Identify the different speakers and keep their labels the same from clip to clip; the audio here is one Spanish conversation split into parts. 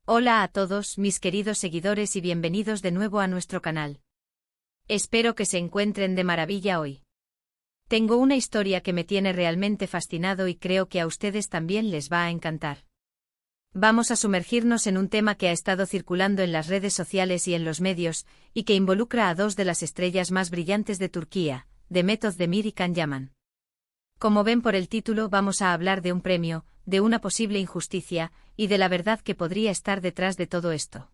Speaker 1: Hola a todos, mis queridos seguidores y bienvenidos de nuevo a nuestro canal. Espero que se encuentren de maravilla hoy. Tengo una historia que me tiene realmente fascinado y creo que a ustedes también les va a encantar. Vamos a sumergirnos en un tema que ha estado circulando en las redes sociales y en los medios, y que involucra a dos de las estrellas más brillantes de Turquía, Demet Özdemir y Can Yaman. Como ven por el título, vamos a hablar de un premio, de una posible injusticia, y de la verdad que podría estar detrás de todo esto.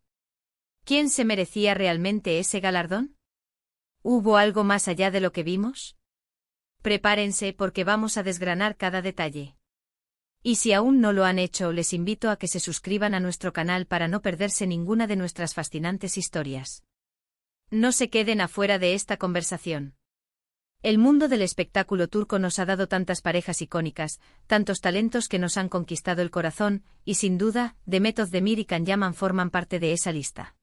Speaker 1: ¿Quién se merecía realmente ese galardón? ¿Hubo algo más allá de lo que vimos? Prepárense porque vamos a desgranar cada detalle. Y si aún no lo han hecho, les invito a que se suscriban a nuestro canal para no perderse ninguna de nuestras fascinantes historias. No se queden afuera de esta conversación. El mundo del espectáculo turco nos ha dado tantas parejas icónicas, tantos talentos que nos han conquistado el corazón, y sin duda, Demet Özdemir y Can Yaman forman parte de esa lista.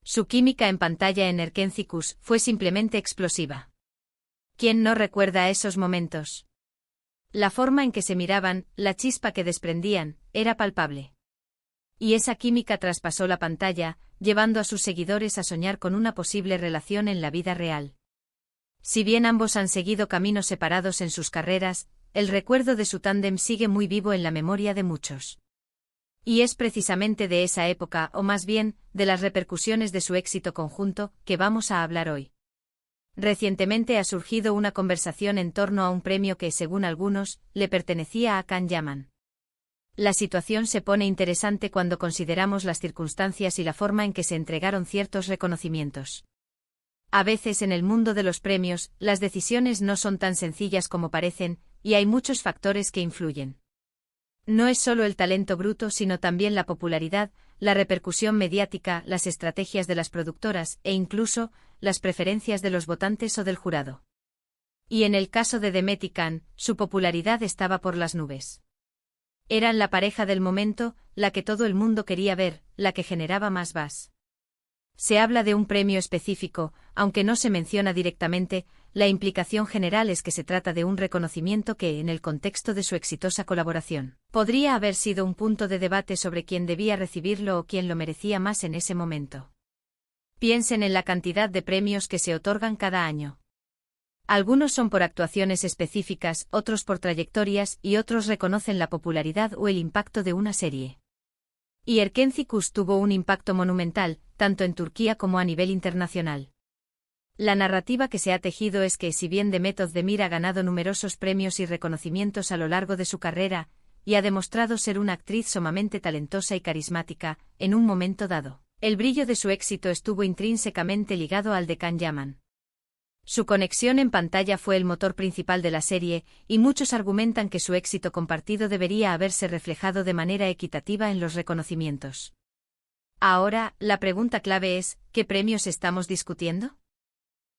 Speaker 1: Su química en pantalla en Erkenci fue simplemente explosiva. ¿Quién no recuerda esos momentos? La forma en que se miraban, la chispa que desprendían, era palpable. Y esa química traspasó la pantalla, llevando a sus seguidores a soñar con una posible relación en la vida real. Si bien ambos han seguido caminos separados en sus carreras, el recuerdo de su tándem sigue muy vivo en la memoria de muchos. Y es precisamente de esa época, o más bien, de las repercusiones de su éxito conjunto, que vamos a hablar hoy. Recientemente ha surgido una conversación en torno a un premio que, según algunos, le pertenecía a Can Yaman. La situación se pone interesante cuando consideramos las circunstancias y la forma en que se entregaron ciertos reconocimientos. A veces en el mundo de los premios, las decisiones no son tan sencillas como parecen, y hay muchos factores que influyen. No es solo el talento bruto, sino también la popularidad, la repercusión mediática, las estrategias de las productoras, e incluso, las preferencias de los votantes o del jurado. Y en el caso de Demet y Can, su popularidad estaba por las nubes. Eran la pareja del momento, la que todo el mundo quería ver, la que generaba más buzz. Se habla de un premio específico, aunque no se menciona directamente, la implicación general es que se trata de un reconocimiento que, en el contexto de su exitosa colaboración, podría haber sido un punto de debate sobre quién debía recibirlo o quién lo merecía más en ese momento. Piensen en la cantidad de premios que se otorgan cada año. Algunos son por actuaciones específicas, otros por trayectorias y otros reconocen la popularidad o el impacto de una serie. Y Erkenci tuvo un impacto monumental, tanto en Turquía como a nivel internacional. La narrativa que se ha tejido es que si bien Demet Özdemir ha ganado numerosos premios y reconocimientos a lo largo de su carrera, y ha demostrado ser una actriz sumamente talentosa y carismática, en un momento dado, el brillo de su éxito estuvo intrínsecamente ligado al de Can Yaman. Su conexión en pantalla fue el motor principal de la serie, y muchos argumentan que su éxito compartido debería haberse reflejado de manera equitativa en los reconocimientos. Ahora, la pregunta clave es, ¿qué premios estamos discutiendo?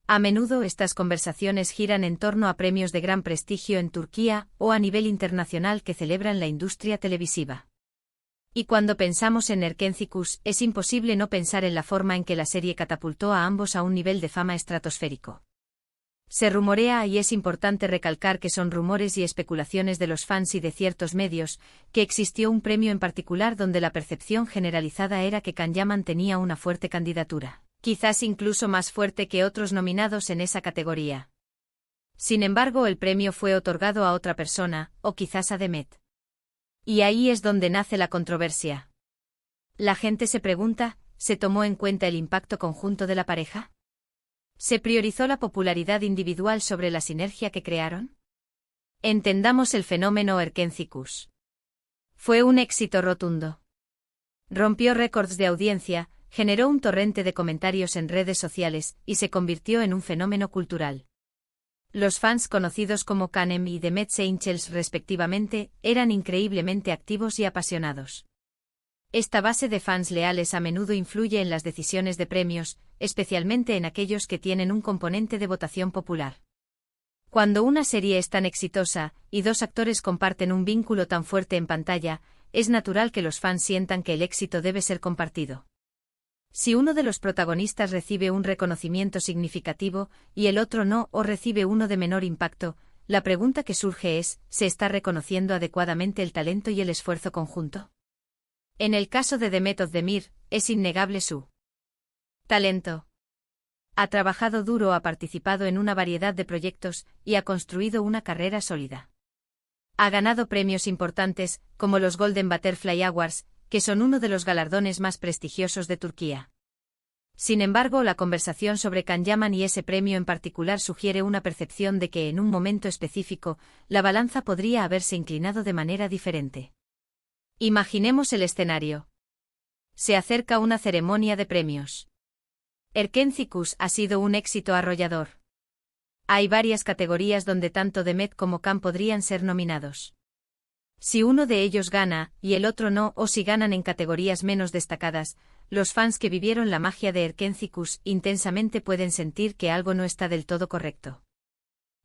Speaker 1: A menudo estas conversaciones giran en torno a premios de gran prestigio en Turquía o a nivel internacional que celebran la industria televisiva. Y cuando pensamos en Erkenci, es imposible no pensar en la forma en que la serie catapultó a ambos a un nivel de fama estratosférico. Se rumorea, y es importante recalcar que son rumores y especulaciones de los fans y de ciertos medios, que existió un premio en particular donde la percepción generalizada era que Can Yaman tenía una fuerte candidatura, quizás incluso más fuerte que otros nominados en esa categoría. Sin embargo, el premio fue otorgado a otra persona, o quizás a Demet. Y ahí es donde nace la controversia. La gente se pregunta, ¿se tomó en cuenta el impacto conjunto de la pareja? ¿Se priorizó la popularidad individual sobre la sinergia que crearon? Entendamos el fenómeno Erkenci. Fue un éxito rotundo. Rompió récords de audiencia, generó un torrente de comentarios en redes sociales, y se convirtió en un fenómeno cultural. Los fans conocidos como Canem y Demet Seinchels respectivamente, eran increíblemente activos y apasionados. Esta base de fans leales a menudo influye en las decisiones de premios, especialmente en aquellos que tienen un componente de votación popular. Cuando una serie es tan exitosa, y dos actores comparten un vínculo tan fuerte en pantalla, es natural que los fans sientan que el éxito debe ser compartido. Si uno de los protagonistas recibe un reconocimiento significativo, y el otro no, o recibe uno de menor impacto, la pregunta que surge es, ¿se está reconociendo adecuadamente el talento y el esfuerzo conjunto? En el caso de Demet Özdemir, es innegable su talento. Ha trabajado duro, ha participado en una variedad de proyectos y ha construido una carrera sólida. Ha ganado premios importantes, como los Golden Butterfly Awards, que son uno de los galardones más prestigiosos de Turquía. Sin embargo, la conversación sobre Can Yaman y ese premio en particular sugiere una percepción de que en un momento específico, la balanza podría haberse inclinado de manera diferente. Imaginemos el escenario. Se acerca una ceremonia de premios. Erkencikus ha sido un éxito arrollador. Hay varias categorías donde tanto Demet como Can podrían ser nominados. Si uno de ellos gana, y el otro no, o si ganan en categorías menos destacadas, los fans que vivieron la magia de Erkencikus intensamente pueden sentir que algo no está del todo correcto.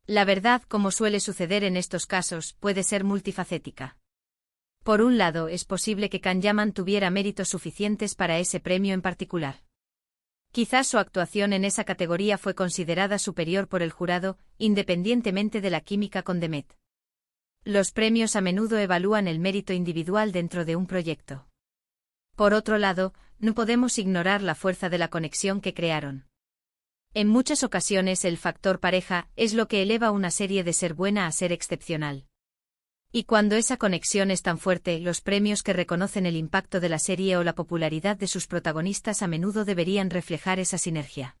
Speaker 1: La verdad, como suele suceder en estos casos, puede ser multifacética. Por un lado, es posible que Can Yaman tuviera méritos suficientes para ese premio en particular. Quizás su actuación en esa categoría fue considerada superior por el jurado, independientemente de la química con Demet. Los premios a menudo evalúan el mérito individual dentro de un proyecto. Por otro lado, no podemos ignorar la fuerza de la conexión que crearon. En muchas ocasiones el factor pareja es lo que eleva una serie de ser buena a ser excepcional. Y cuando esa conexión es tan fuerte, los premios que reconocen el impacto de la serie o la popularidad de sus protagonistas a menudo deberían reflejar esa sinergia.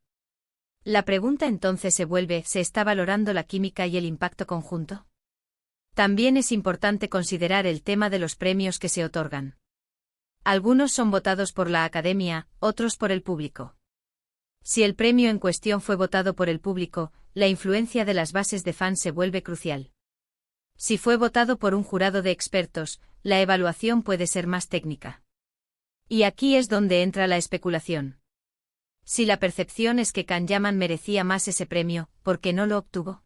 Speaker 1: La pregunta entonces se vuelve: ¿se está valorando la química y el impacto conjunto? También es importante considerar el tema de los premios que se otorgan. Algunos son votados por la Academia, otros por el público. Si el premio en cuestión fue votado por el público, la influencia de las bases de fans se vuelve crucial. Si fue votado por un jurado de expertos, la evaluación puede ser más técnica. Y aquí es donde entra la especulación. Si la percepción es que Can Yaman merecía más ese premio, ¿por qué no lo obtuvo?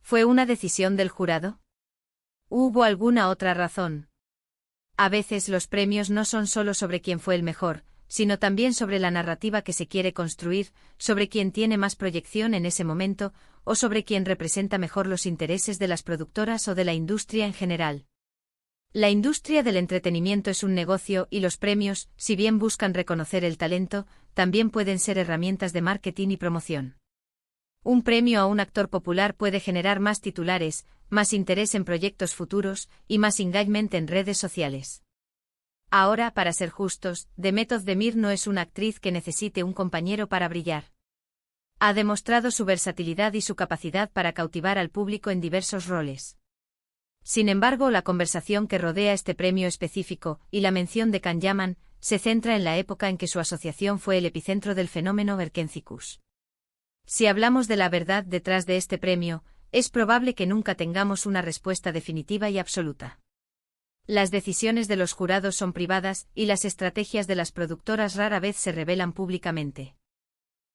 Speaker 1: ¿Fue una decisión del jurado? ¿Hubo alguna otra razón? A veces los premios no son solo sobre quién fue el mejor, sino también sobre la narrativa que se quiere construir, sobre quién tiene más proyección en ese momento, o sobre quién representa mejor los intereses de las productoras o de la industria en general. La industria del entretenimiento es un negocio y los premios, si bien buscan reconocer el talento, también pueden ser herramientas de marketing y promoción. Un premio a un actor popular puede generar más titulares, más interés en proyectos futuros y más engagement en redes sociales. Ahora, para ser justos, Demet Özdemir no es una actriz que necesite un compañero para brillar. Ha demostrado su versatilidad y su capacidad para cautivar al público en diversos roles. Sin embargo, la conversación que rodea este premio específico, y la mención de Can Yaman, se centra en la época en que su asociación fue el epicentro del fenómeno Erkencikus. Si hablamos de la verdad detrás de este premio, es probable que nunca tengamos una respuesta definitiva y absoluta. Las decisiones de los jurados son privadas y las estrategias de las productoras rara vez se revelan públicamente.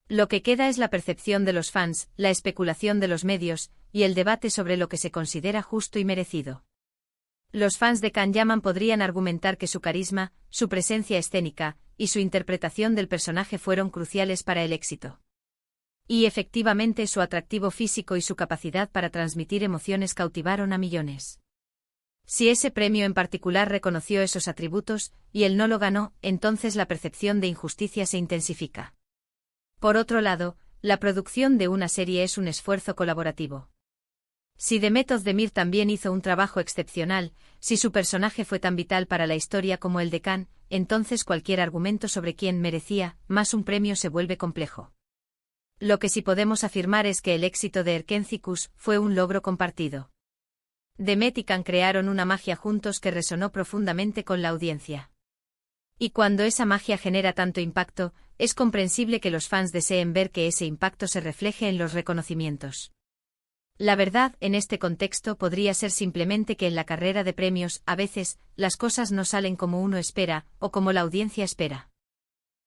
Speaker 1: Lo que queda es la percepción de los fans, la especulación de los medios, y el debate sobre lo que se considera justo y merecido. Los fans de Can Yaman podrían argumentar que su carisma, su presencia escénica, y su interpretación del personaje fueron cruciales para el éxito. Y efectivamente su atractivo físico y su capacidad para transmitir emociones cautivaron a millones. Si ese premio en particular reconoció esos atributos, y él no lo ganó, entonces la percepción de injusticia se intensifica. Por otro lado, la producción de una serie es un esfuerzo colaborativo. Si Demet Özdemir también hizo un trabajo excepcional, si su personaje fue tan vital para la historia como el de Can, entonces cualquier argumento sobre quién merecía más un premio se vuelve complejo. Lo que sí podemos afirmar es que el éxito de Erkencikus fue un logro compartido. Demet y Can crearon una magia juntos que resonó profundamente con la audiencia. Y cuando esa magia genera tanto impacto, es comprensible que los fans deseen ver que ese impacto se refleje en los reconocimientos. La verdad, en este contexto podría ser simplemente que en la carrera de premios, a veces, las cosas no salen como uno espera, o como la audiencia espera.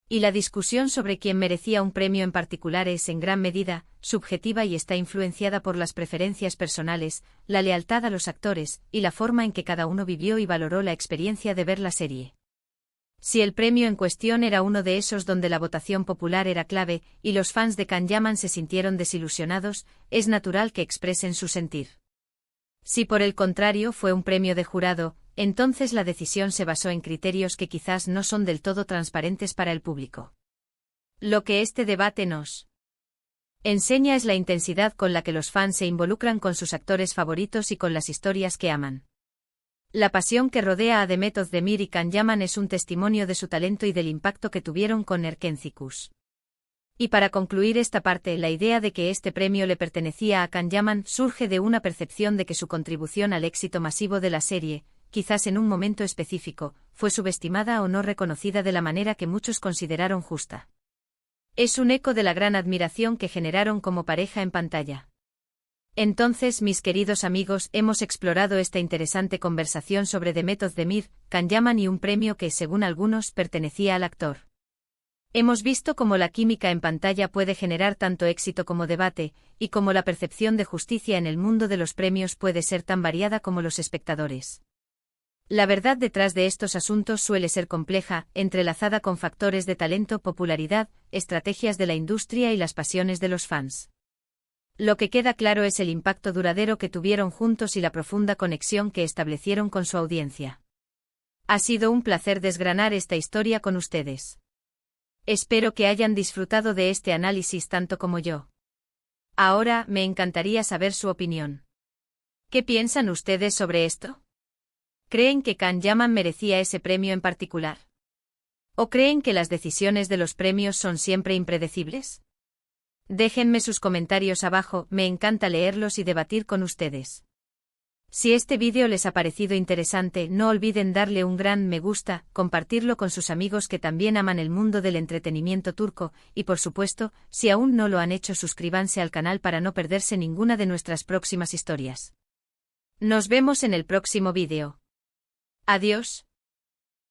Speaker 1: Y la discusión sobre quién merecía un premio en particular es en gran medida subjetiva y está influenciada por las preferencias personales, la lealtad a los actores, y la forma en que cada uno vivió y valoró la experiencia de ver la serie. Si el premio en cuestión era uno de esos donde la votación popular era clave, y los fans de Can Yaman se sintieron desilusionados, es natural que expresen su sentir. Si por el contrario fue un premio de jurado, entonces la decisión se basó en criterios que quizás no son del todo transparentes para el público. Lo que este debate nos enseña es la intensidad con la que los fans se involucran con sus actores favoritos y con las historias que aman. La pasión que rodea a Demet Özdemir y Can Yaman es un testimonio de su talento y del impacto que tuvieron con Erkencikus. Y para concluir esta parte, la idea de que este premio le pertenecía a Can Yaman surge de una percepción de que su contribución al éxito masivo de la serie, quizás en un momento específico, fue subestimada o no reconocida de la manera que muchos consideraron justa. Es un eco de la gran admiración que generaron como pareja en pantalla. Entonces, mis queridos amigos, hemos explorado esta interesante conversación sobre Demet Özdemir, Can Yaman y un premio que, según algunos, pertenecía al actor. Hemos visto cómo la química en pantalla puede generar tanto éxito como debate, y cómo la percepción de justicia en el mundo de los premios puede ser tan variada como los espectadores. La verdad detrás de estos asuntos suele ser compleja, entrelazada con factores de talento, popularidad, estrategias de la industria y las pasiones de los fans. Lo que queda claro es el impacto duradero que tuvieron juntos y la profunda conexión que establecieron con su audiencia. Ha sido un placer desgranar esta historia con ustedes. Espero que hayan disfrutado de este análisis tanto como yo. Ahora, me encantaría saber su opinión. ¿Qué piensan ustedes sobre esto? ¿Creen que Can Yaman merecía ese premio en particular? ¿O creen que las decisiones de los premios son siempre impredecibles? Déjenme sus comentarios abajo, me encanta leerlos y debatir con ustedes. Si este vídeo les ha parecido interesante, no olviden darle un gran me gusta, compartirlo con sus amigos que también aman el mundo del entretenimiento turco, y por supuesto, si aún no lo han hecho, suscríbanse al canal para no perderse ninguna de nuestras próximas historias. Nos vemos en el próximo vídeo. Adiós.